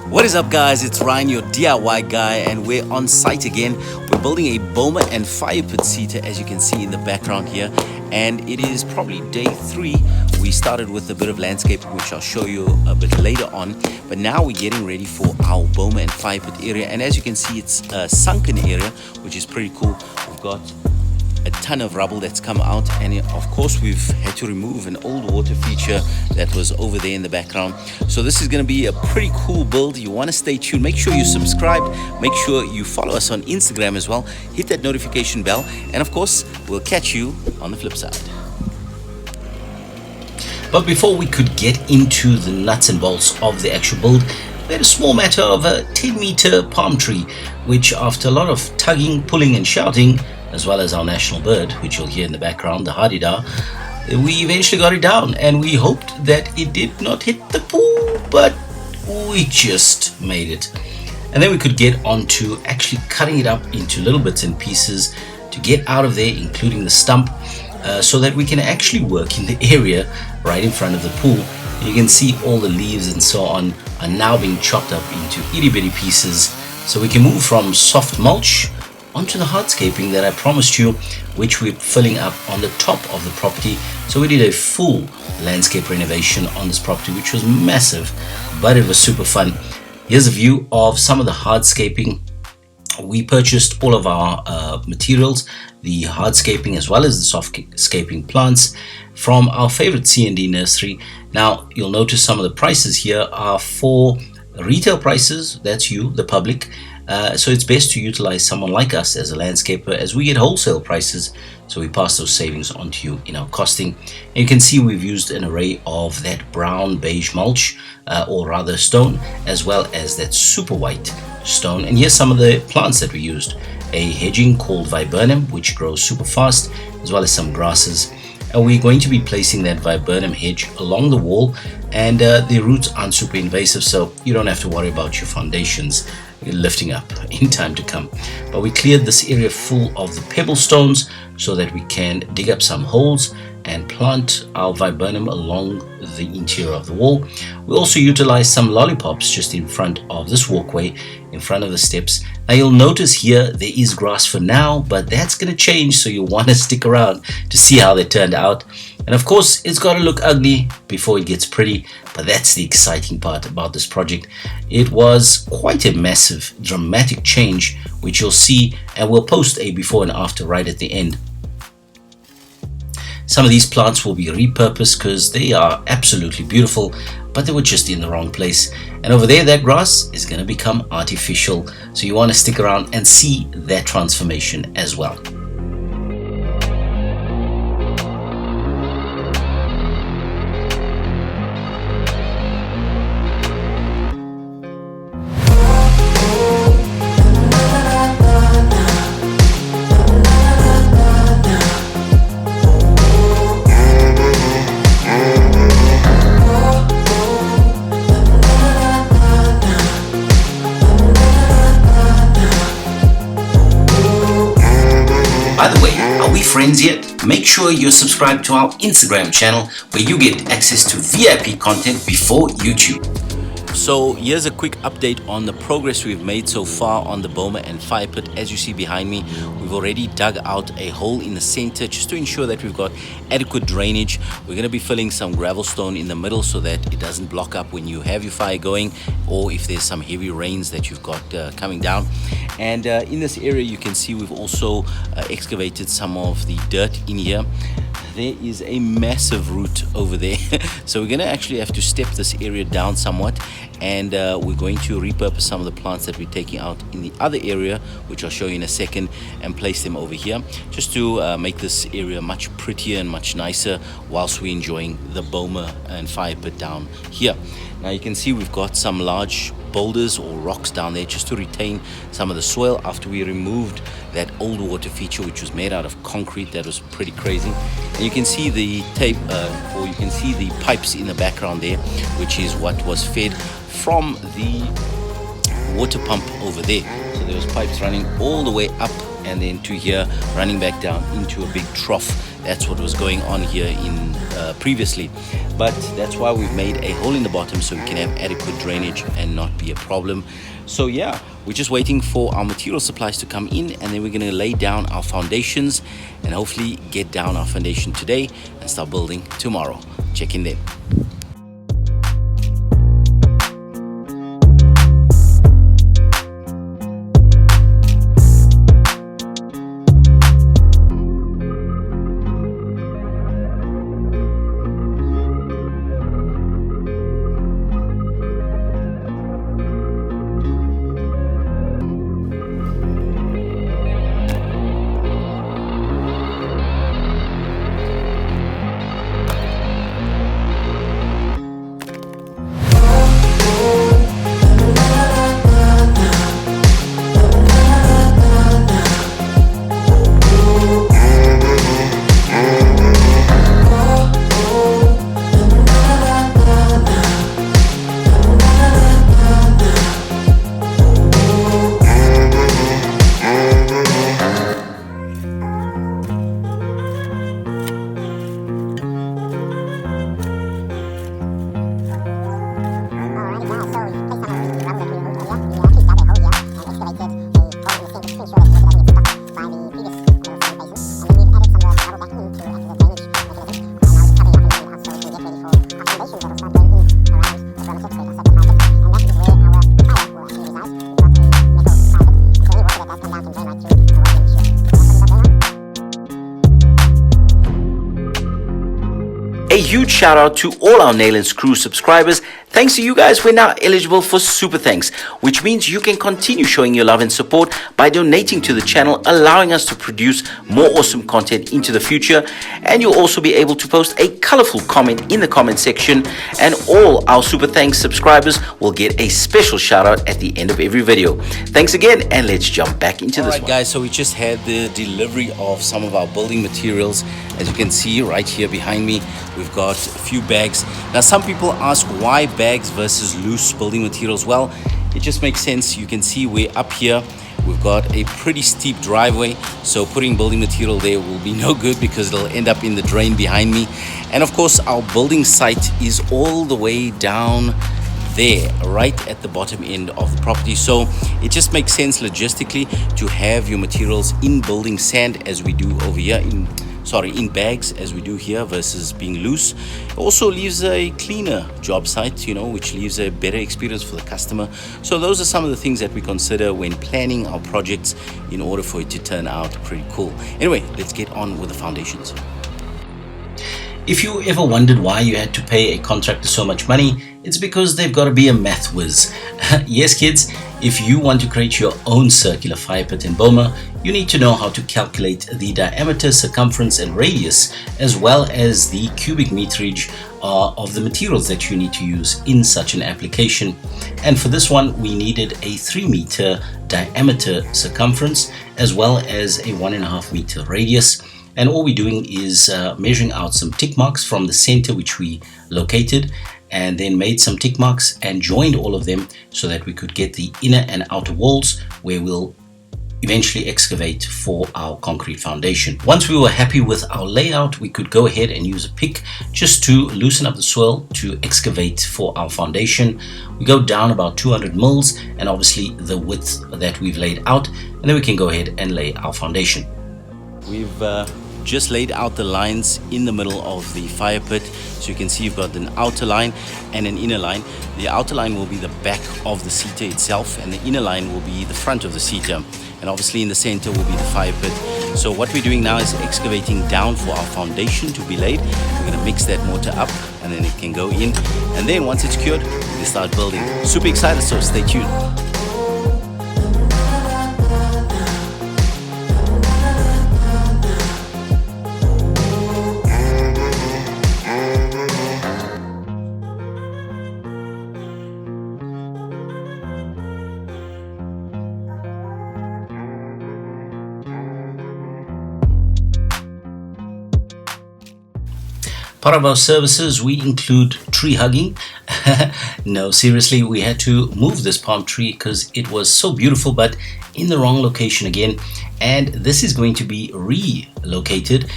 What is up, guys? It's Ryan, your DIY guy, and we're on site again. We're building a Boma and Firepit seater, as you can see in the background here, and it is probably day 3. We started with a bit of landscaping, which I'll show you a bit later on, but now we're getting ready for our Boma and Firepit area, and as you can see, it's a sunken area, which is pretty cool. We've got a ton of rubble that's come out, and of course we've had to remove an old water feature that was over there in the background. So this is going to be a pretty cool build. You want to stay tuned. Make sure you subscribe, make sure you follow us on Instagram as well, hit that notification bell, and of course we'll catch you on the flip side. But before we could get into the nuts and bolts of the actual build, we had a small matter of a 10-meter palm tree, which after a lot of tugging, pulling and shouting, as well as our national bird, which you'll hear in the background, the hadida, we eventually got it down, and we hoped that it did not hit the pool, but we just made it. And then we could get on to actually cutting it up into little bits and pieces to get out of there, including the stump, so that we can actually work in the area right in front of the pool. You can see all the leaves and so on are now being chopped up into itty-bitty pieces, so we can move from soft mulch onto the hardscaping that I promised you, which we're filling up on the top of the property. So we did a full landscape renovation on this property, which was massive, but it was super fun. Here's a view of some of the hardscaping. We purchased all of our materials, the hardscaping as well as the softscaping plants, from our favorite C&D nursery. Now you'll notice some of the prices here are for retail prices, that's you, the public. So it's best to utilize someone like us as a landscaper, as we get wholesale prices, so we pass those savings on to you in our costing. And you can see we've used an array of that brown beige mulch, or rather stone, as well as that super white stone. And here's some of the plants that we used: a hedging called viburnum, which grows super fast, as well as some grasses. And we're going to be placing that viburnum hedge along the wall, and the roots aren't super invasive, so you don't have to worry about your foundations lifting up in time to come. But we cleared this area full of the pebble stones so that we can dig up some holes and plant our viburnum along the interior of the wall. We also utilized some lollipops just in front of this walkway, in front of the steps. Now you'll notice here there is grass for now, but that's going to change, so you'll want to stick around to see how they turned out. And of course, it's got to look ugly before it gets pretty, but that's the exciting part about this project. It was quite a massive, dramatic change, which you'll see, and we'll post a before and after right at the end. Some of these plants will be repurposed because they are absolutely beautiful, but they were just in the wrong place. And over there, that grass is going to become artificial, so you want to stick around and see that transformation as well. By the way, are we friends yet? Make sure you're subscribed to our Instagram channel, where you get access to VIP content before YouTube. So here's a quick update on the progress we've made so far on the Boma and Firepit. As you see behind me, we've already dug out a hole in the center just to ensure that we've got adequate drainage. We're going to be filling some gravel stone in the middle so that it doesn't block up when you have your fire going, or if there's some heavy rains that you've got coming down. And in this area, you can see we've also excavated some of the dirt in here. There is a massive root over there, so we're going to actually have to step this area down somewhat, and we're going to repurpose some of the plants that we're taking out in the other area, which I'll show you in a second, and place them over here just to make this area much prettier and much nicer whilst we're enjoying the Boma and Firepit down here. Now you can see we've got some large boulders or rocks down there just to retain some of the soil after we removed that old water feature, which was made out of concrete. That was pretty crazy. And you can see the tape, or you can see the pipes in the background there, which is what was fed from the water pump over there. So there was pipes running all the way up and then to here, running back down into a big trough That's what was going on here in previously, but that's why we've made a hole in the bottom so we can have adequate drainage and not be a problem. So yeah, we're just waiting for our material supplies to come in, and then we're going to lay down our foundations and hopefully get down our foundation today and start building tomorrow. Check in then. A huge shout out to all our Nail and Screw subscribers. Thanks to you guys, we're now eligible for Super Thanks, which means you can continue showing your love and support by donating to the channel, allowing us to produce more awesome content into the future. And you'll also be able to post a colorful comment in the comment section, and all our Super Thanks subscribers will get a special shout out at the end of every video. Thanks again, and let's jump back into this one. Alright guys, so we just had the delivery of some of our building materials. As you can see right here behind me, we've got a few bags. Now some people ask, why bags versus loose building materials? Well, it just makes sense. You can see we're up here, we've got a pretty steep driveway, so putting building material there will be no good because it'll end up in the drain behind me. And of course our building site is all the way down there, right at the bottom end of the property, so it just makes sense logistically to have your materials in building sand as we do over here, in bags as we do here, versus being loose. It also leaves a cleaner job site, which leaves a better experience for the customer. So those are some of the things that we consider when planning our projects in order for it to turn out pretty cool. Anyway, let's get on with the foundations. If you ever wondered why you had to pay a contractor so much money, it's because they've got to be a math whiz. Yes kids, if you want to create your own circular fire pit in Boma, you need to know how to calculate the diameter, circumference and radius, as well as the cubic meterage of the materials that you need to use in such an application. And for this one, we needed a 3-meter diameter circumference, as well as a 1.5-meter radius. And all we're doing is measuring out some tick marks from the center which we located, and then made some tick marks and joined all of them so that we could get the inner and outer walls where we'll eventually excavate for our concrete foundation. Once we were happy with our layout, we could go ahead and use a pick just to loosen up the soil to excavate for our foundation. We go down about 200 mils, and obviously the width that we've laid out, and then we can go ahead and lay our foundation. We've just laid out the lines in the middle of the fire pit, so you can see you've got an outer line and an inner line. The outer line will be the back of the seater itself, and the inner line will be the front of the seater, and obviously in the center will be the fire pit. So what we're doing now is excavating down for our foundation to be laid. We're going to mix that mortar up, and then it can go in, and then once it's cured, we start building. Super excited, so stay tuned. Part of our services, we include tree hugging. No, seriously, we had to move this palm tree because it was so beautiful, but in the wrong location again. And this is going to be relocated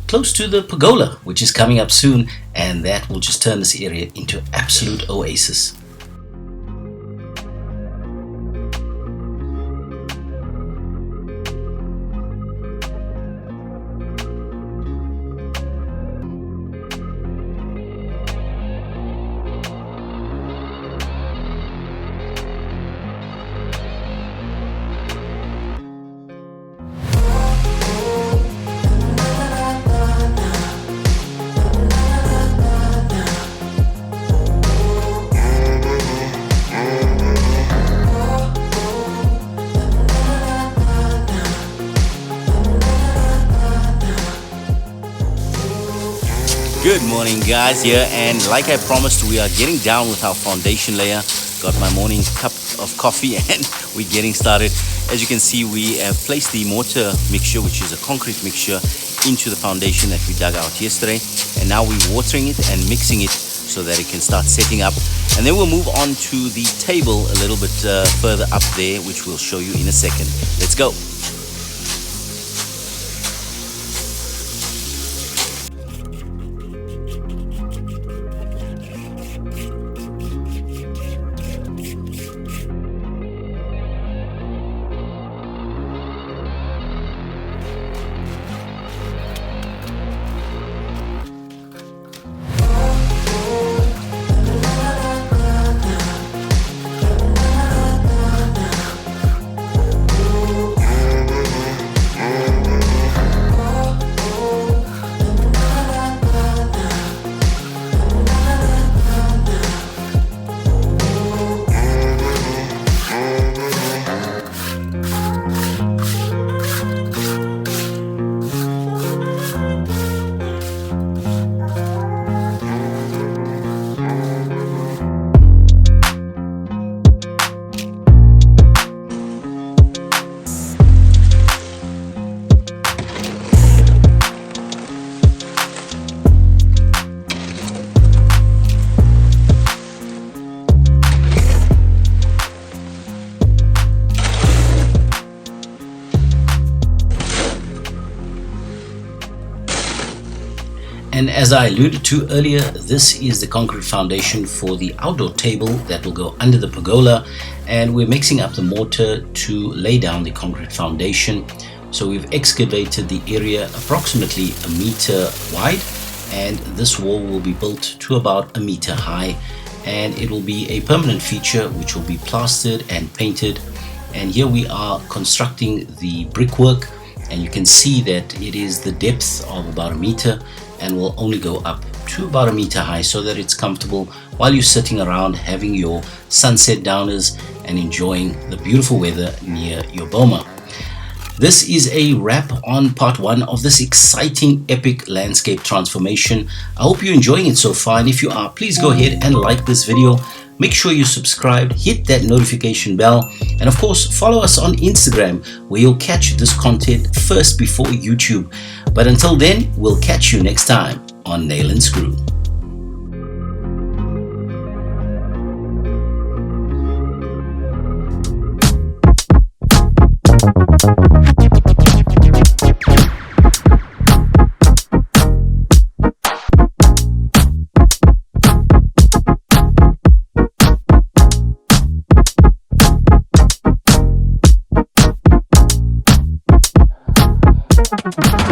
close to the pergola, which is coming up soon, and that will just turn this area into absolute oasis. Good morning, guys, here, and like I promised, we are getting down with our foundation layer. Got my morning cup of coffee and we're getting started. As you can see, we have placed the mortar mixture, which is a concrete mixture, into the foundation that we dug out yesterday, and now we're watering it and mixing it so that it can start setting up. And then we'll move on to the table a little bit further up there, which we'll show you in a second. Let's go. And as I alluded to earlier, this is the concrete foundation for the outdoor table that will go under the pergola, and we're mixing up the mortar to lay down the concrete foundation. So we've excavated the area approximately 1 meter wide, and this wall will be built to about 1 meter high, and it will be a permanent feature which will be plastered and painted. And here we are constructing the brickwork, and you can see that it is the depth of about 1 meter and will only go up to about 1 meter high, so that it's comfortable while you're sitting around having your sunset downers and enjoying the beautiful weather near your Boma. This is a wrap on part 1 of this exciting epic landscape transformation. I hope you're enjoying it so far, and if you are, please go ahead and like this video. Make sure you subscribe, hit that notification bell, and of course follow us on Instagram, where you'll catch this content first before YouTube. But until then, we'll catch you next time on Nail and Screw. Thank you.